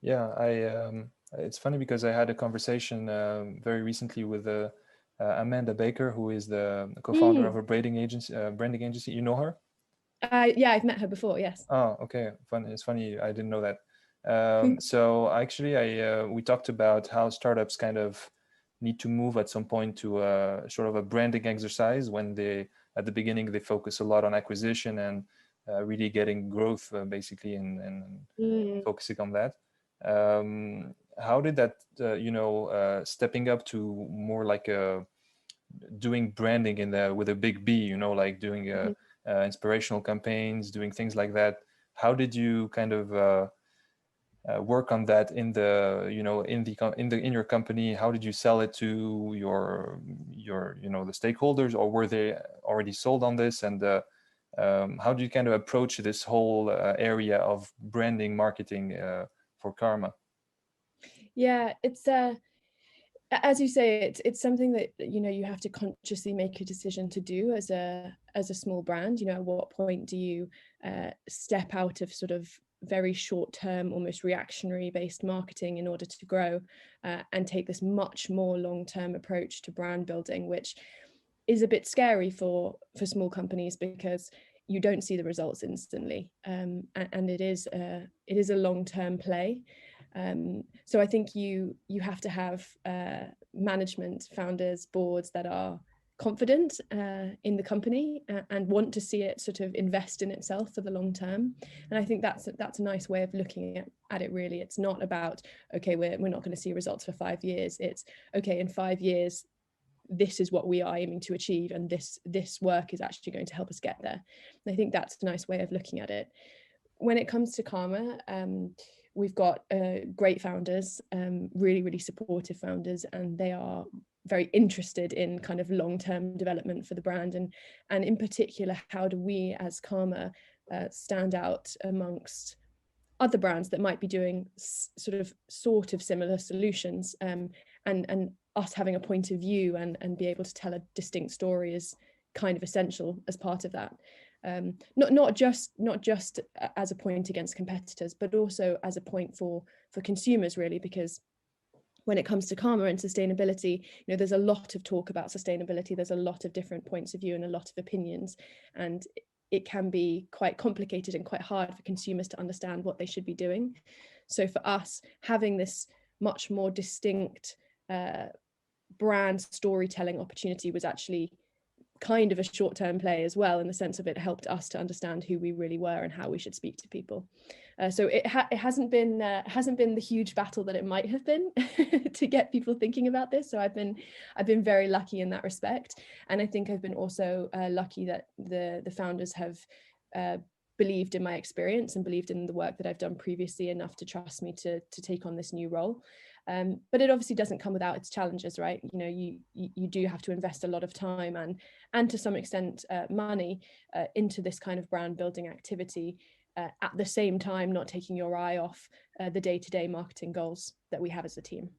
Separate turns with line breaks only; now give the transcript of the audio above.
Yeah, it's funny because I had a conversation very recently with Amanda Baker, who is the co-founder of
Mm.
a branding agency. You know her?
Yeah, I've met her before. Yes.
Oh, okay. Fun. It's funny. I didn't know that. So actually, we talked about how startups kind of need to move at some point to sort of a branding exercise when they, at the beginning, they focus a lot on acquisition and really getting growth, basically, and
Mm.
focusing on that. How did that, stepping up to more like a doing branding with a big B, like doing
Mhm.
inspirational campaigns, doing things like that. How did you kind of work on that in the in your company? How did you sell it to your the stakeholders, or were they already sold on this? And how do you kind of approach this whole area of branding marketing for Karma?
Yeah, it's as you say, it's something that you have to consciously make a decision to do as a small brand. At what point do you step out of sort of very short term, almost reactionary based marketing in order to grow, and take this much more long term approach to brand building, which is a bit scary for small companies because you don't see the results instantly, and it is a long term play. So I think you have to have management, founders, boards that are confident in the company and want to see it sort of invest in itself for the long term. And I think that's a nice way of looking at it. Really, it's not about, okay, we're not going to see results for 5 years. It's okay, in 5 years this is what we are aiming to achieve, and this work is actually going to help us get there. And I think that's a nice way of looking at it. When it comes to Karma, we've got great founders, really, really supportive founders, and they are very interested in kind of long-term development for the brand. And in particular, how do we as Karma stand out amongst other brands that might be doing sort of similar solutions, and us having a point of view and be able to tell a distinct story is kind of essential as part of that. Not just as a point against competitors, but also as a point for consumers, really, because when it comes to Karma and sustainability, there's a lot of talk about sustainability. There's a lot of different points of view and a lot of opinions, and it can be quite complicated and quite hard for consumers to understand what they should be doing. So for us, having this much more distinct brand storytelling opportunity was actually kind of a short-term play as well, in the sense of it helped us to understand who we really were and how we should speak to people. So it hasn't been the huge battle that it might have been to get people thinking about this. So I've been very lucky in that respect, and I think I've been also lucky that the founders have believed in my experience and believed in the work that I've done previously enough to trust me to take on this new role. But it obviously doesn't come without its challenges, right? You do have to invest a lot of time and to some extent money into this kind of brand building activity, at the same time not taking your eye off the day-to-day marketing goals that we have as a team.